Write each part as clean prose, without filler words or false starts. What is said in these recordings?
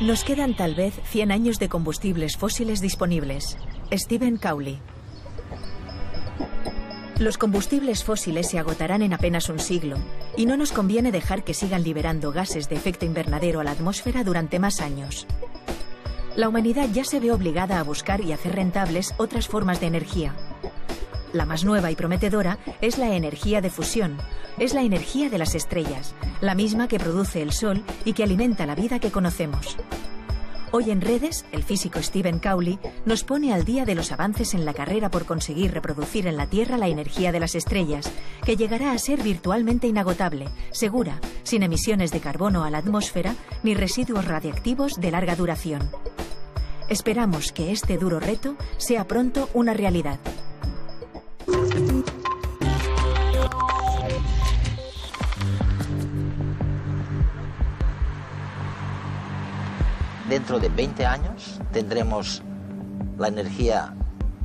Nos quedan tal vez 100 años de combustibles fósiles disponibles. Stephen Cawley. Los combustibles fósiles se agotarán en apenas un siglo, y no nos conviene dejar que sigan liberando gases de efecto invernadero a la atmósfera durante más años. La humanidad ya se ve obligada a buscar y hacer rentables otras formas de energía. La más nueva y prometedora es la energía de fusión. Es la energía de las estrellas, la misma que produce el Sol y que alimenta la vida que conocemos. Hoy en Redes, el físico Stephen Cawley nos pone al día de los avances en la carrera por conseguir reproducir en la Tierra la energía de las estrellas, que llegará a ser virtualmente inagotable, segura, sin emisiones de carbono a la atmósfera ni residuos radiactivos de larga duración. Esperamos que este duro reto sea pronto una realidad. Dentro de 20 años tendremos la energía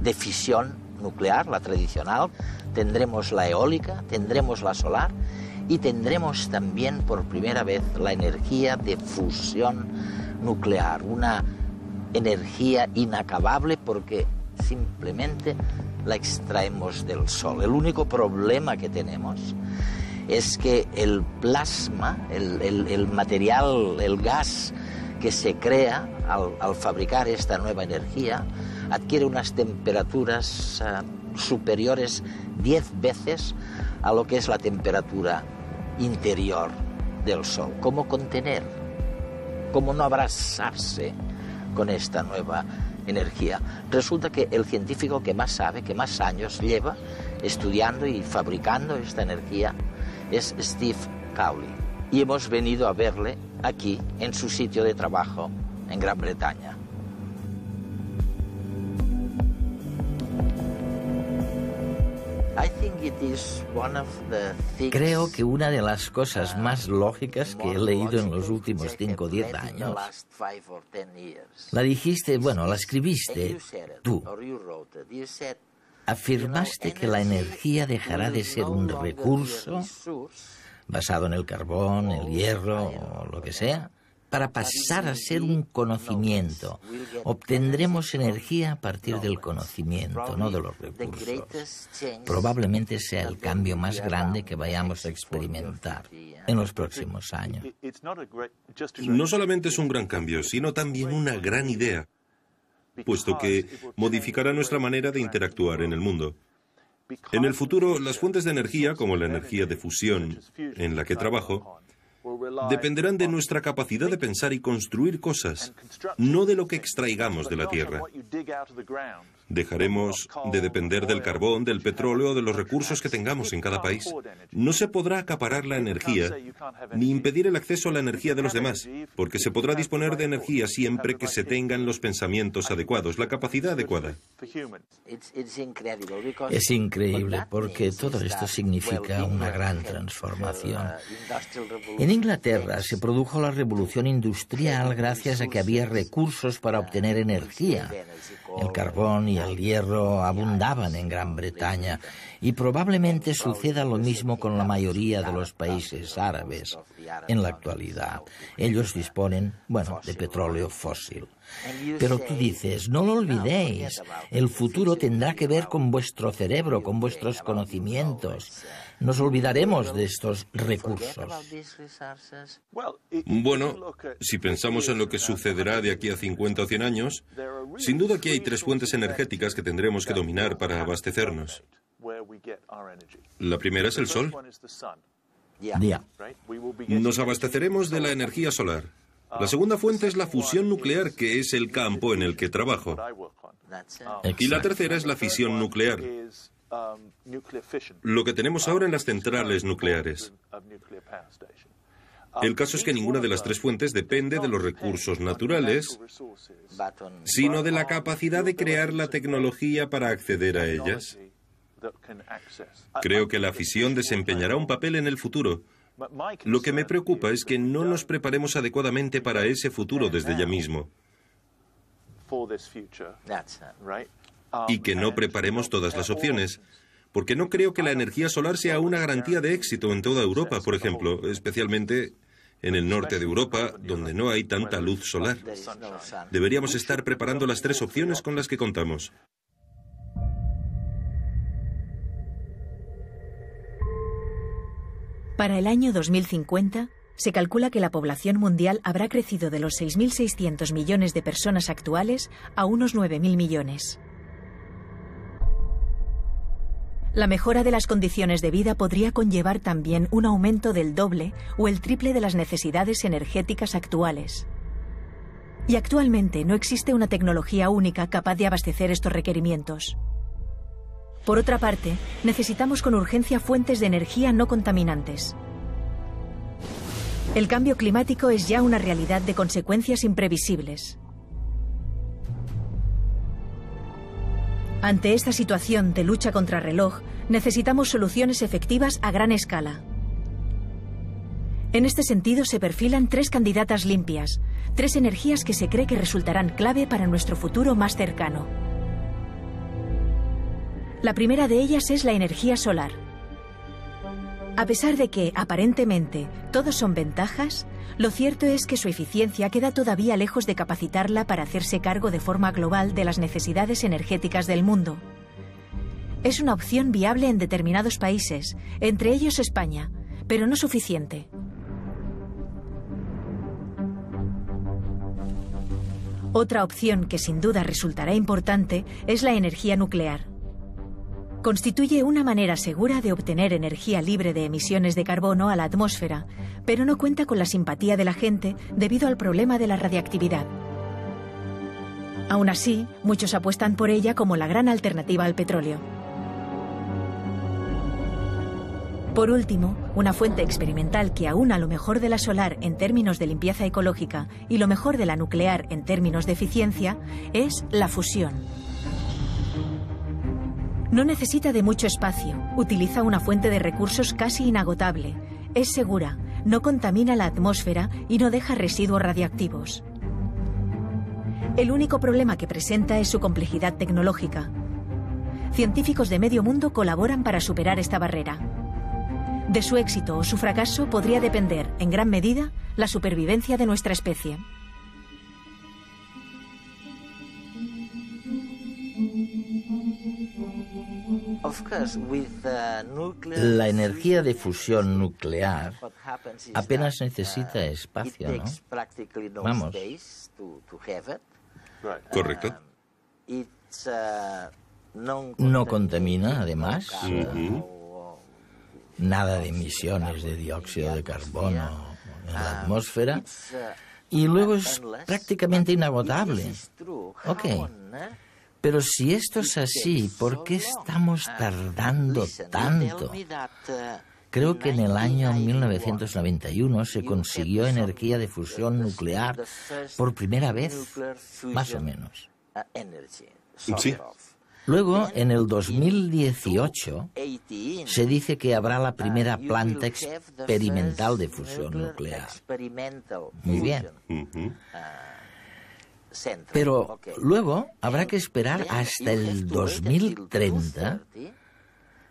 de fisión nuclear, la tradicional, tendremos la eólica, tendremos la solar y tendremos también por primera vez la energía de fusión nuclear, una energía inacabable porque simplemente la extraemos del Sol. El único problema que tenemos es que el plasma, el material, el gas que se crea al fabricar esta nueva energía, adquiere unas temperaturas superiores 10 veces a lo que es la temperatura interior del Sol. ¿Cómo contener? ¿Cómo no abrasarse con esta nueva energía? Resulta que el científico que más sabe, que más años lleva estudiando y fabricando esta energía, es Steve Cawley. Y hemos venido a verle aquí, en su sitio de trabajo, en Gran Bretaña. Creo que una de las cosas más lógicas que he leído en los últimos 5 o 10 años, la dijiste, bueno, la escribiste tú. Afirmaste que la energía dejará de ser un recurso basado en el carbón, el hierro o lo que sea, para pasar a ser un conocimiento. Obtendremos energía a partir del conocimiento, no de los recursos. Probablemente sea el cambio más grande que vayamos a experimentar en los próximos años. No solamente es un gran cambio, sino también una gran idea, puesto que modificará nuestra manera de interactuar en el mundo. En el futuro, las fuentes de energía, como la energía de fusión en la que trabajo, dependerán de nuestra capacidad de pensar y construir cosas, no de lo que extraigamos de la tierra. Dejaremos de depender del carbón, del petróleo o de los recursos que tengamos en cada país. No se podrá acaparar la energía ni impedir el acceso a la energía de los demás, porque se podrá disponer de energía siempre que se tengan los pensamientos adecuados, la capacidad adecuada. Es increíble porque todo esto significa una gran transformación. En Inglaterra se produjo la revolución industrial gracias a que había recursos para obtener energía. El carbón y el hierro abundaban en Gran Bretaña y probablemente suceda lo mismo con la mayoría de los países árabes en la actualidad. Ellos disponen, de petróleo fósil. Pero tú dices, no lo olvidéis, el futuro tendrá que ver con vuestro cerebro, con vuestros conocimientos. Nos olvidaremos de estos recursos. Bueno, si pensamos en lo que sucederá de aquí a 50 o 100 años, sin duda que hay 3 fuentes energéticas que tendremos que dominar para abastecernos. La primera es el sol. Nos abasteceremos de la energía solar. La segunda fuente es la fusión nuclear, que es el campo en el que trabajo. Y la tercera es la fisión nuclear, lo que tenemos ahora en las centrales nucleares. El caso es que ninguna de las 3 fuentes depende de los recursos naturales, sino de la capacidad de crear la tecnología para acceder a ellas. Creo que la fisión desempeñará un papel en el futuro. Lo que me preocupa es que no nos preparemos adecuadamente para ese futuro desde ya mismo. Y que no preparemos todas las opciones, porque no creo que la energía solar sea una garantía de éxito en toda Europa, por ejemplo, especialmente en el norte de Europa, donde no hay tanta luz solar. Deberíamos estar preparando las 3 opciones con las que contamos. Para el año 2050, se calcula que la población mundial habrá crecido de los 6.600 millones de personas actuales a unos 9.000 millones. La mejora de las condiciones de vida podría conllevar también un aumento del doble o el triple de las necesidades energéticas actuales. Y actualmente no existe una tecnología única capaz de abastecer estos requerimientos. Por otra parte, necesitamos con urgencia fuentes de energía no contaminantes. El cambio climático es ya una realidad de consecuencias imprevisibles. Ante esta situación de lucha contra reloj, necesitamos soluciones efectivas a gran escala. En este sentido, se perfilan 3 candidatas limpias, 3 energías que se cree que resultarán clave para nuestro futuro más cercano. La primera de ellas es la energía solar. A pesar de que, aparentemente, todos son ventajas, lo cierto es que su eficiencia queda todavía lejos de capacitarla para hacerse cargo de forma global de las necesidades energéticas del mundo. Es una opción viable en determinados países, entre ellos España, pero no suficiente. Otra opción que sin duda resultará importante es la energía nuclear. Constituye una manera segura de obtener energía libre de emisiones de carbono a la atmósfera, pero no cuenta con la simpatía de la gente debido al problema de la radiactividad. Aún así, muchos apuestan por ella como la gran alternativa al petróleo. Por último, una fuente experimental que aúna lo mejor de la solar en términos de limpieza ecológica y lo mejor de la nuclear en términos de eficiencia es la fusión. No necesita de mucho espacio, utiliza una fuente de recursos casi inagotable, es segura, no contamina la atmósfera y no deja residuos radiactivos. El único problema que presenta es su complejidad tecnológica. Científicos de medio mundo colaboran para superar esta barrera. De su éxito o su fracaso podría depender, en gran medida, la supervivencia de nuestra especie. La energía de fusión nuclear apenas necesita espacio, ¿no? Vamos. Correcto. No contamina, además, nada de emisiones de dióxido de carbono en la atmósfera. Y luego es prácticamente inagotable. Ok. Pero si esto es así, ¿por qué estamos tardando tanto? Creo que en el año 1991 se consiguió energía de fusión nuclear por primera vez, más o menos. Sí. Luego, en el 2018, se dice que habrá la primera planta experimental de fusión nuclear. Muy bien. Pero luego habrá que esperar hasta el 2030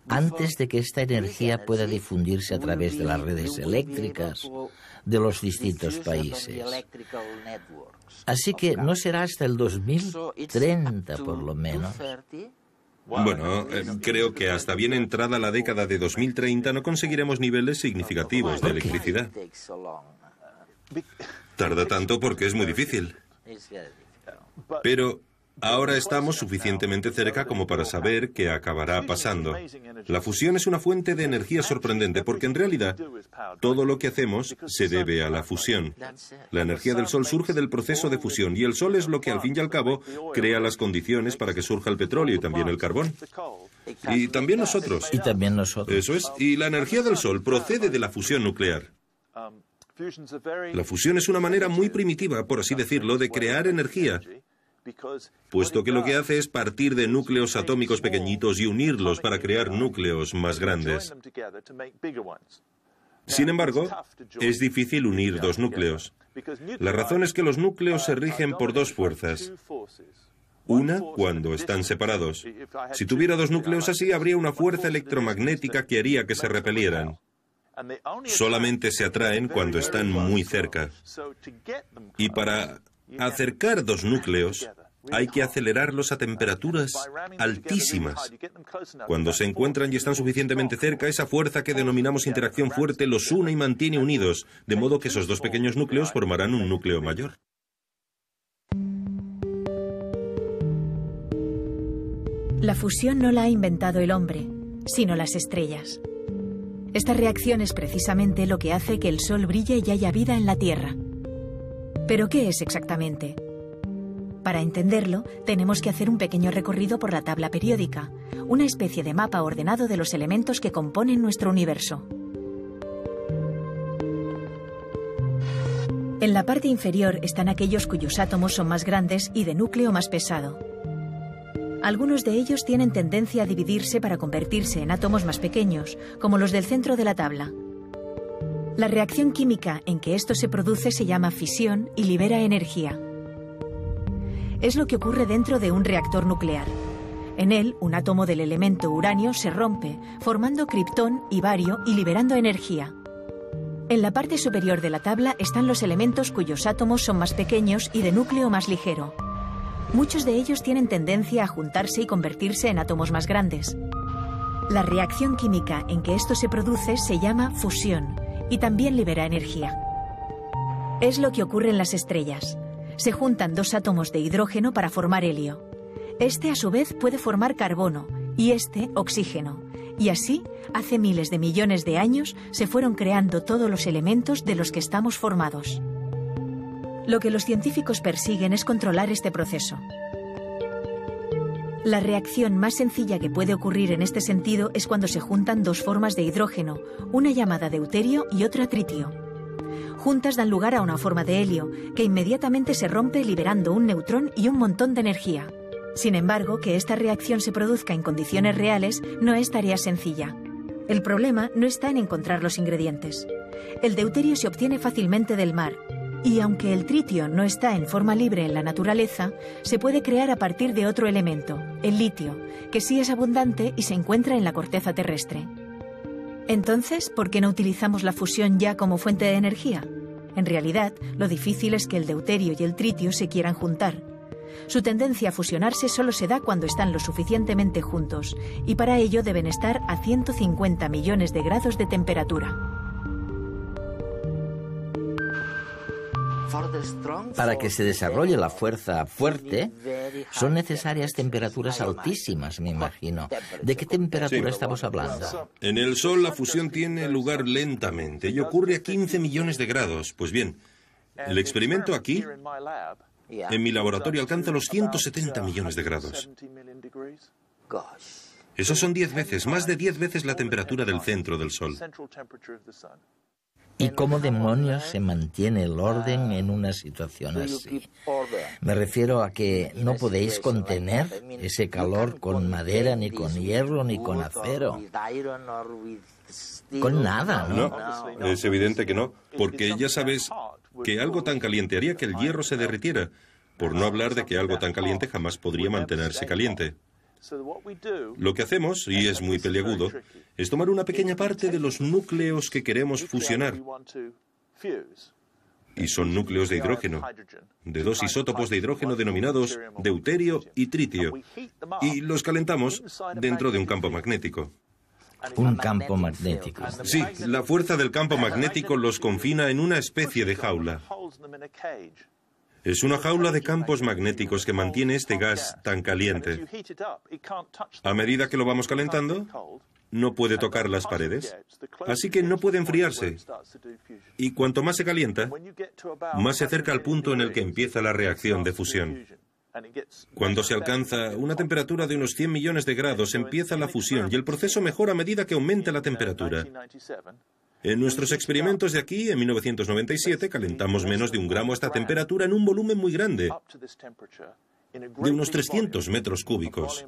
antes de que esta energía pueda difundirse a través de las redes eléctricas de los distintos países. Así que no será hasta el 2030, por lo menos. Bueno, creo que hasta bien entrada la década de 2030 no conseguiremos niveles significativos de electricidad. Tarda tanto porque es muy difícil. Pero ahora estamos suficientemente cerca como para saber qué acabará pasando. La fusión es una fuente de energía sorprendente porque en realidad todo lo que hacemos se debe a la fusión. La energía del Sol surge del proceso de fusión y el Sol es lo que al fin y al cabo crea las condiciones para que surja el petróleo y también el carbón. Y también nosotros. Y también nosotros. Eso es. Y la energía del Sol procede de la fusión nuclear. La fusión es una manera muy primitiva, por así decirlo, de crear energía, puesto que lo que hace es partir de núcleos atómicos pequeñitos y unirlos para crear núcleos más grandes. Sin embargo, es difícil unir dos núcleos. La razón es que los núcleos se rigen por dos fuerzas. Una cuando están separados. Si tuviera dos núcleos así, habría una fuerza electromagnética que haría que se repelieran. Solamente se atraen cuando están muy cerca. Y para acercar dos núcleos, hay que acelerarlos a temperaturas altísimas. Cuando se encuentran y están suficientemente cerca, esa fuerza que denominamos interacción fuerte los une y mantiene unidos, de modo que esos dos pequeños núcleos formarán un núcleo mayor. La fusión no la ha inventado el hombre, sino las estrellas. Esta reacción es precisamente lo que hace que el Sol brille y haya vida en la Tierra. ¿Pero qué es exactamente? Para entenderlo, tenemos que hacer un pequeño recorrido por la tabla periódica, una especie de mapa ordenado de los elementos que componen nuestro universo. En la parte inferior están aquellos cuyos átomos son más grandes y de núcleo más pesado. Algunos de ellos tienen tendencia a dividirse para convertirse en átomos más pequeños, como los del centro de la tabla. La reacción química en que esto se produce se llama fisión y libera energía. Es lo que ocurre dentro de un reactor nuclear. En él, un átomo del elemento uranio se rompe, formando kriptón y bario y liberando energía. En la parte superior de la tabla están los elementos cuyos átomos son más pequeños y de núcleo más ligero. Muchos de ellos tienen tendencia a juntarse y convertirse en átomos más grandes. La reacción química en que esto se produce se llama fusión y también libera energía. Es lo que ocurre en las estrellas. Se juntan dos átomos de hidrógeno para formar helio. Este, a su vez, puede formar carbono y este, oxígeno. Y así, hace miles de millones de años, se fueron creando todos los elementos de los que estamos formados. Lo que los científicos persiguen es controlar este proceso. La reacción más sencilla que puede ocurrir en este sentido es cuando se juntan dos formas de hidrógeno, una llamada deuterio y otra tritio. Juntas dan lugar a una forma de helio, que inmediatamente se rompe liberando un neutrón y un montón de energía. Sin embargo, que esta reacción se produzca en condiciones reales no es tarea sencilla. El problema no está en encontrar los ingredientes. El deuterio se obtiene fácilmente del mar, y aunque el tritio no está en forma libre en la naturaleza, se puede crear a partir de otro elemento, el litio, que sí es abundante y se encuentra en la corteza terrestre. Entonces, ¿por qué no utilizamos la fusión ya como fuente de energía? En realidad, lo difícil es que el deuterio y el tritio se quieran juntar. Su tendencia a fusionarse solo se da cuando están lo suficientemente juntos, y para ello deben estar a 150 millones de grados de temperatura. Para que se desarrolle la fuerza fuerte, son necesarias temperaturas altísimas, me imagino. ¿De qué temperatura estamos hablando? En el Sol la fusión tiene lugar lentamente y ocurre a 15 millones de grados. Pues bien, el experimento aquí, en mi laboratorio, alcanza los 170 millones de grados. Esos son 10 veces, más de 10 veces la temperatura del centro del Sol. ¿Y cómo demonios se mantiene el orden en una situación así? Me refiero a que no podéis contener ese calor con madera, ni con hierro, ni con acero. Con nada, ¿no? No, es evidente que no, porque ya sabes que algo tan caliente haría que el hierro se derritiera, por no hablar de que algo tan caliente jamás podría mantenerse caliente. Lo que hacemos, y es muy peliagudo, es tomar una pequeña parte de los núcleos que queremos fusionar. Y son núcleos de hidrógeno, de dos isótopos de hidrógeno denominados deuterio y tritio. Y los calentamos dentro de un campo magnético. Un campo magnético. Sí, la fuerza del campo magnético los confina en una especie de jaula. Es una jaula de campos magnéticos que mantiene este gas tan caliente. A medida que lo vamos calentando, no puede tocar las paredes, así que no puede enfriarse. Y cuanto más se calienta, más se acerca al punto en el que empieza la reacción de fusión. Cuando se alcanza una temperatura de unos 100 millones de grados, empieza la fusión y el proceso mejora a medida que aumenta la temperatura. En nuestros experimentos de aquí, en 1997, calentamos menos de 1 gramo a esta temperatura en un volumen muy grande, de unos 300 metros cúbicos.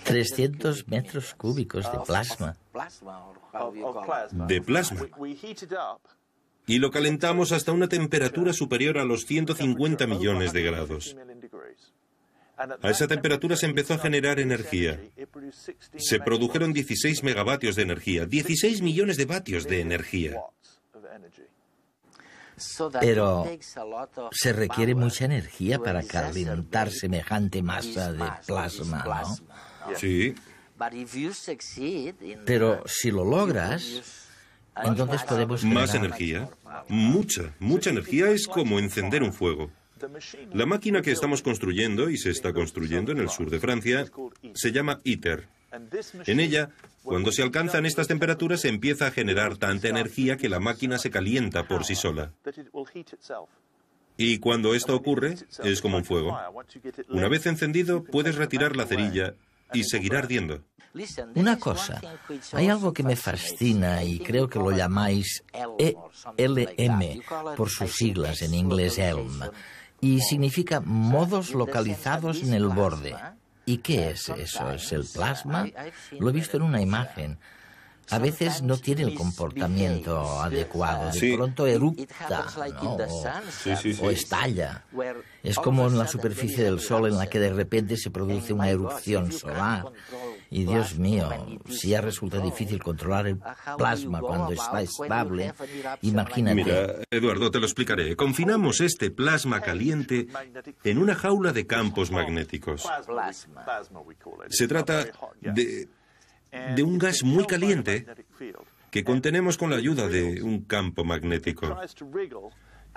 300 metros cúbicos de plasma. De plasma. y lo calentamos hasta una temperatura superior a los 150 millones de grados. A esa temperatura se empezó a generar energía. Se produjeron 16 megavatios de energía, 16 millones de vatios de energía. Pero se requiere mucha energía para calentar semejante masa de plasma, ¿no? Sí. Pero si lo logras, entonces podemos Más generar energía. Mucha energía es como encender un fuego. La máquina que estamos construyendo, y se está construyendo en el sur de Francia, se llama ITER. En ella, cuando se alcanzan estas temperaturas, se empieza a generar tanta energía que la máquina se calienta por sí sola. Y cuando esto ocurre, es como un fuego. Una vez encendido, puedes retirar la cerilla y seguirá ardiendo. Una cosa, hay algo que me fascina y creo que lo llamáis ELM, por sus siglas en inglés ELM, y significa modos localizados en el borde. ¿Y qué es eso? ¿Es el plasma? Lo he visto en una imagen. A veces no tiene el comportamiento adecuado. De pronto erupta, ¿no? O estalla. Es como en la superficie del Sol en la que de repente se produce una erupción solar. Y Dios mío, si ya resulta difícil controlar el plasma cuando está estable, imagínate. Mira, Eduardo, te lo explicaré. Confinamos este plasma caliente en una jaula de campos magnéticos. Se trata de un gas muy caliente que contenemos con la ayuda de un campo magnético.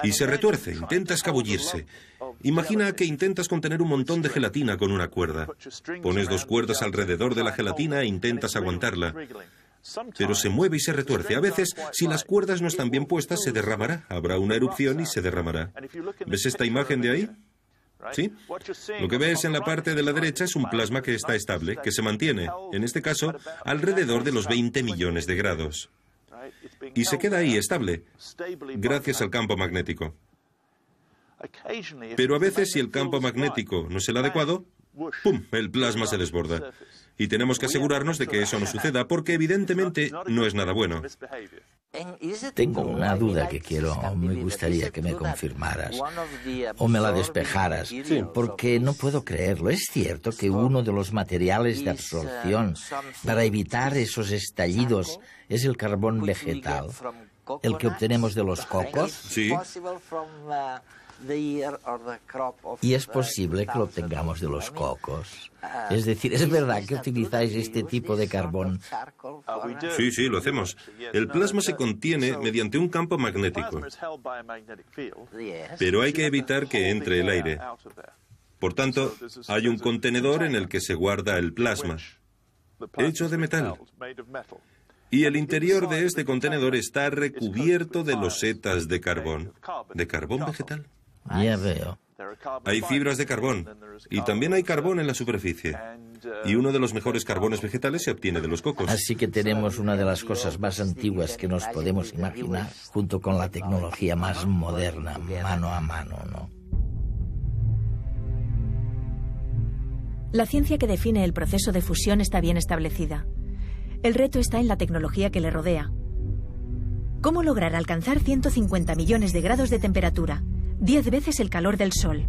Y se retuerce, intenta escabullirse. Imagina que intentas contener un montón de gelatina con una cuerda. Pones 2 cuerdas alrededor de la gelatina e intentas aguantarla. Pero se mueve y se retuerce. A veces, si las cuerdas no están bien puestas, se derramará. Habrá una erupción y se derramará. ¿Ves esta imagen de ahí? ¿Sí? Lo que ves en la parte de la derecha es un plasma que está estable, que se mantiene, en este caso, alrededor de los 20 millones de grados. Y se queda ahí, estable, gracias al campo magnético. Pero a veces, si el campo magnético no es el adecuado, ¡pum!, el plasma se desborda. Y tenemos que asegurarnos de que eso no suceda, porque evidentemente no es nada bueno. Tengo una duda que me gustaría que me confirmaras o me la despejaras, porque no puedo creerlo. Es cierto que uno de los materiales de absorción para evitar esos estallidos es el carbón vegetal, el que obtenemos de los cocos. Sí. Y es posible que lo obtengamos de los cocos. Es decir, ¿es verdad que utilizáis este tipo de carbón? Sí, lo hacemos. El plasma se contiene mediante un campo magnético. Pero hay que evitar que entre el aire. Por tanto, hay un contenedor en el que se guarda el plasma, hecho de metal. Y el interior de este contenedor está recubierto de losetas de carbón vegetal. Ya veo. Hay fibras de carbón y también hay carbón en la superficie. Y uno de los mejores carbones vegetales se obtiene de los cocos. Así que tenemos una de las cosas más antiguas que nos podemos imaginar, junto con la tecnología más moderna, mano a mano, ¿no? La ciencia que define el proceso de fusión está bien establecida. El reto está en la tecnología que le rodea. ¿Cómo lograr alcanzar 150 millones de grados de temperatura? 10 veces el calor del Sol.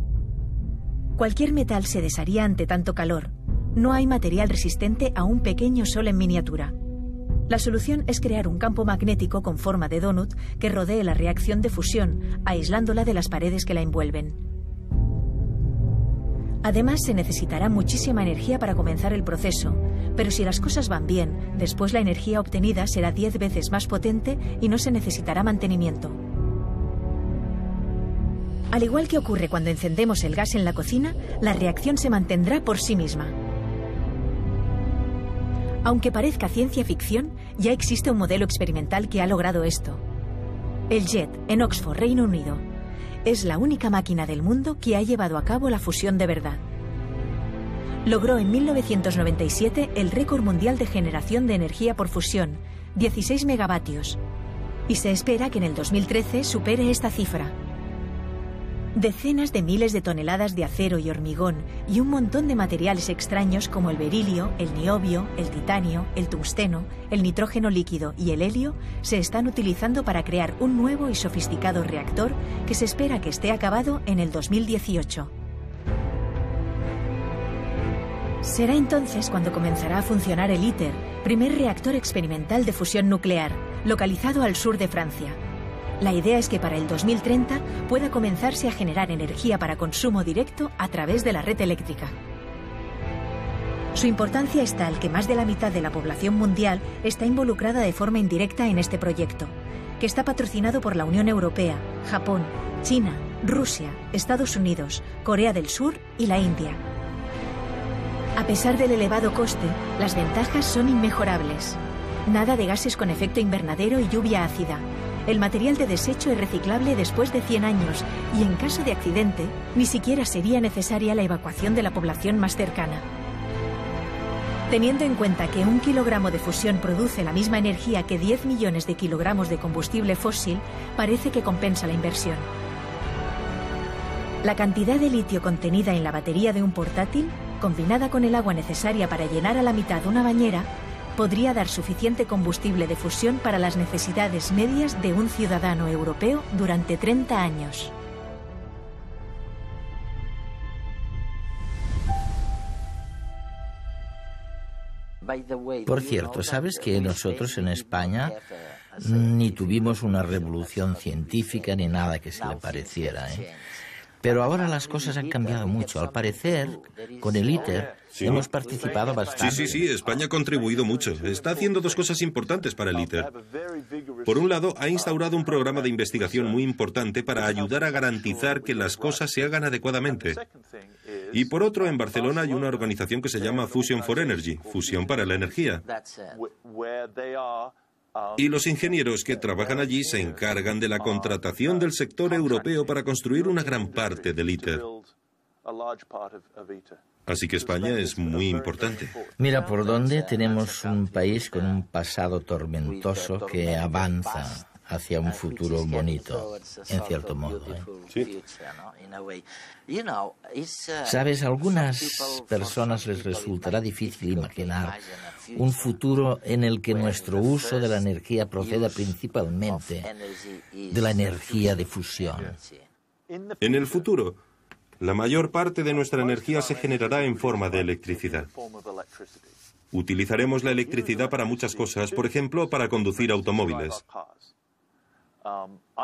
Cualquier metal se desharía ante tanto calor. No hay material resistente a un pequeño Sol en miniatura. La solución es crear un campo magnético con forma de donut que rodee la reacción de fusión, aislándola de las paredes que la envuelven. Además, se necesitará muchísima energía para comenzar el proceso, pero si las cosas van bien, después la energía obtenida será 10 veces más potente y no se necesitará mantenimiento. Al igual que ocurre cuando encendemos el gas en la cocina, la reacción se mantendrá por sí misma. Aunque parezca ciencia ficción, ya existe un modelo experimental que ha logrado esto. El JET, en Oxford, Reino Unido, es la única máquina del mundo que ha llevado a cabo la fusión de verdad. Logró en 1997 el récord mundial de generación de energía por fusión, 16 megavatios, y se espera que en el 2013 supere esta cifra. Decenas de miles de toneladas de acero y hormigón y un montón de materiales extraños como el berilio, el niobio, el titanio, el tungsteno, el nitrógeno líquido y el helio se están utilizando para crear un nuevo y sofisticado reactor que se espera que esté acabado en el 2018. Será entonces cuando comenzará a funcionar el ITER, primer reactor experimental de fusión nuclear, localizado al sur de Francia. La idea es que para el 2030 pueda comenzarse a generar energía para consumo directo a través de la red eléctrica. Su importancia es tal que más de la mitad de la población mundial está involucrada de forma indirecta en este proyecto, que está patrocinado por la Unión Europea, Japón, China, Rusia, Estados Unidos, Corea del Sur y la India. A pesar del elevado coste, las ventajas son inmejorables. Nada de gases con efecto invernadero y lluvia ácida. El material de desecho es reciclable después de 100 años y en caso de accidente, ni siquiera sería necesaria la evacuación de la población más cercana. Teniendo en cuenta que 1 kilogramo de fusión produce la misma energía que 10 millones de kilogramos de combustible fósil, parece que compensa la inversión. La cantidad de litio contenida en la batería de un portátil, combinada con el agua necesaria para llenar a la mitad una bañera, podría dar suficiente combustible de fusión para las necesidades medias de un ciudadano europeo durante 30 años. Por cierto, ¿sabes que nosotros en España ni tuvimos una revolución científica ni nada que se le pareciera, Pero ahora las cosas han cambiado mucho. Al parecer, con el ITER hemos participado bastante. Sí, España ha contribuido mucho. Está haciendo dos cosas importantes para el ITER. Por un lado, ha instaurado un programa de investigación muy importante para ayudar a garantizar que las cosas se hagan adecuadamente. Y por otro, en Barcelona hay una organización que se llama Fusion for Energy, Fusión para la Energía. Y los ingenieros que trabajan allí se encargan de la contratación del sector europeo para construir una gran parte del ITER. Así que España es muy importante. Mira por dónde tenemos un país con un pasado tormentoso que avanza hacia un futuro bonito, en cierto modo. Sí. Sabes, a algunas personas les resultará difícil imaginar un futuro en el que nuestro uso de la energía proceda principalmente de la energía de fusión. En el futuro, la mayor parte de nuestra energía se generará en forma de electricidad. Utilizaremos la electricidad para muchas cosas, por ejemplo, para conducir automóviles.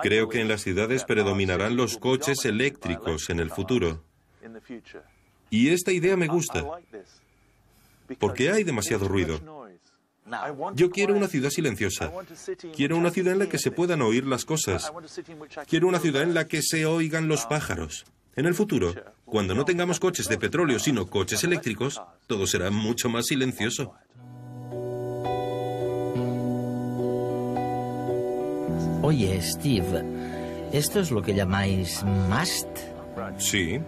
Creo que en las ciudades predominarán los coches eléctricos en el futuro. Y esta idea me gusta, porque hay demasiado ruido. Yo quiero una ciudad silenciosa. Quiero una ciudad en la que se puedan oír las cosas. Quiero una ciudad en la que se oigan los pájaros. En el futuro, cuando no tengamos coches de petróleo, sino coches eléctricos, todo será mucho más silencioso. Oye, Steve, ¿esto es lo que llamáis MAST? Sí.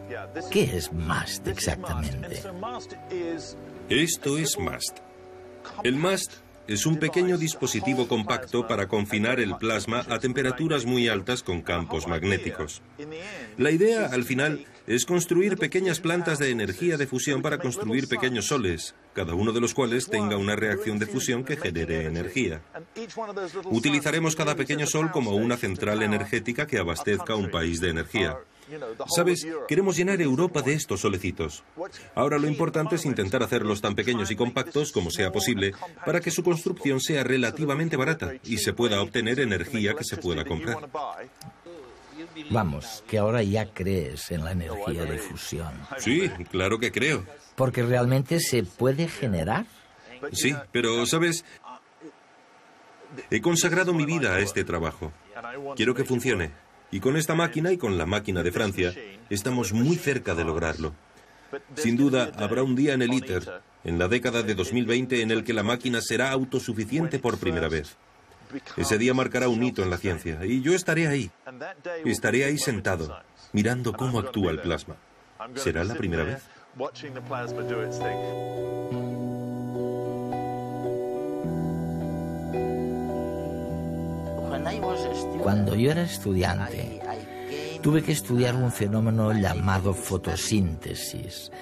¿Qué es MAST exactamente? Esto es MAST. El MAST es un pequeño dispositivo compacto para confinar el plasma a temperaturas muy altas con campos magnéticos. La idea, al final, es construir pequeñas plantas de energía de fusión para construir pequeños soles, cada uno de los cuales tenga una reacción de fusión que genere energía. Utilizaremos cada pequeño sol como una central energética que abastezca un país de energía. ¿Sabes? Queremos llenar Europa de estos solecitos. Ahora lo importante es intentar hacerlos tan pequeños y compactos como sea posible para que su construcción sea relativamente barata y se pueda obtener energía que se pueda comprar. Vamos, que ahora ya crees en la energía de fusión. Sí, claro que creo. ¿Porque realmente se puede generar? Sí, pero, ¿sabes? He consagrado mi vida a este trabajo. Quiero que funcione. Y con esta máquina y con la máquina de Francia, estamos muy cerca de lograrlo. Sin duda, habrá un día en el ITER, en la década de 2020, en el que la máquina será autosuficiente por primera vez. Ese día marcará un hito en la ciencia, y yo estaré ahí. Estaré ahí sentado, mirando cómo actúa el plasma. ¿Será la primera vez? Cuando yo era estudiante, tuve que estudiar un fenómeno llamado fotosíntesis.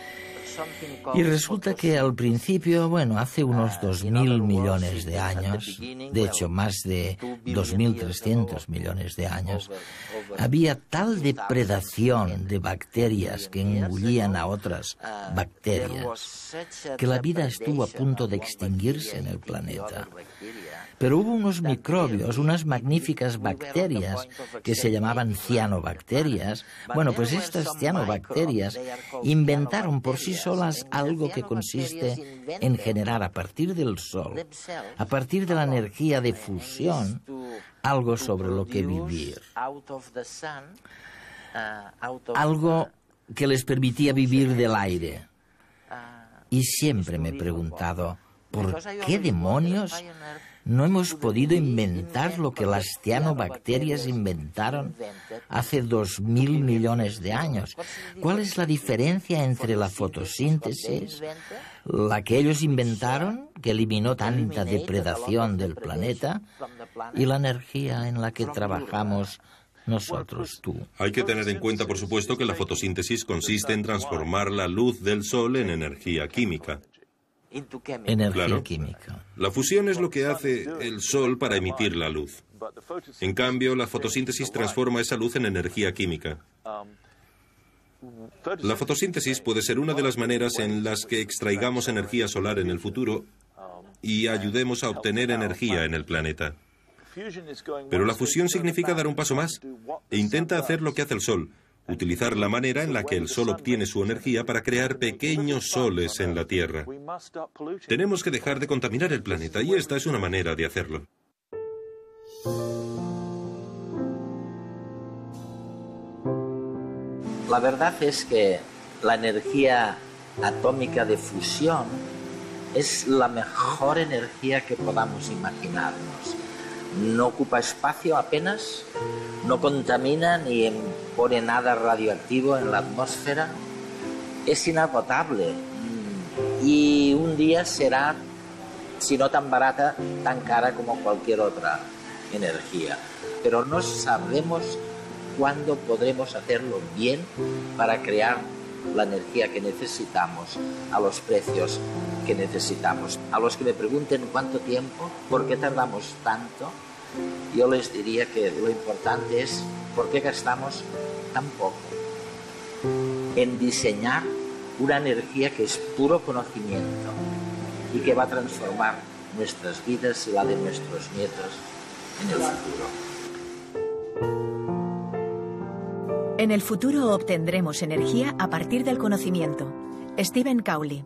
Y resulta que al principio, hace unos 2.000 millones de años, de hecho más de 2.300 millones de años, había tal depredación de bacterias que engullían a otras bacterias que la vida estuvo a punto de extinguirse en el planeta. Pero hubo unos microbios, unas magníficas bacterias que se llamaban cianobacterias. Pues estas cianobacterias inventaron por sí solas algo que consiste en generar a partir del Sol, a partir de la energía de fusión, algo sobre lo que vivir. Algo que les permitía vivir del aire. Y siempre me he preguntado, ¿por qué demonios no hemos podido inventar lo que las cianobacterias inventaron hace 2.000 millones de años? ¿Cuál es la diferencia entre la fotosíntesis, la que ellos inventaron, que eliminó tanta depredación del planeta, y la energía en la que trabajamos nosotros, tú? Hay que tener en cuenta, por supuesto, que la fotosíntesis consiste en transformar la luz del sol en energía química. Energía química. La fusión es lo que hace el sol para emitir la luz. En cambio, la fotosíntesis transforma esa luz en energía química. La fotosíntesis puede ser una de las maneras en las que extraigamos energía solar en el futuro y ayudemos a obtener energía en el planeta. Pero la fusión significa dar un paso más e intenta hacer lo que hace el sol, utilizar la manera en la que el sol obtiene su energía para crear pequeños soles en la Tierra. Tenemos que dejar de contaminar el planeta y esta es una manera de hacerlo. La verdad es que la energía atómica de fusión es la mejor energía que podamos imaginarnos. No ocupa espacio apenas, no contamina ni pone nada radioactivo en la atmósfera, es inagotable y un día será, si no tan barata, tan cara como cualquier otra energía. Pero no sabemos cuándo podremos hacerlo bien para crear la energía que necesitamos a los precios que necesitamos. A los que me pregunten cuánto tiempo, por qué tardamos tanto, yo les diría que lo importante es por qué gastamos tan poco en diseñar una energía que es puro conocimiento y que va a transformar nuestras vidas y la de nuestros nietos en el futuro. En el futuro obtendremos energía a partir del conocimiento. Stephen Cowley.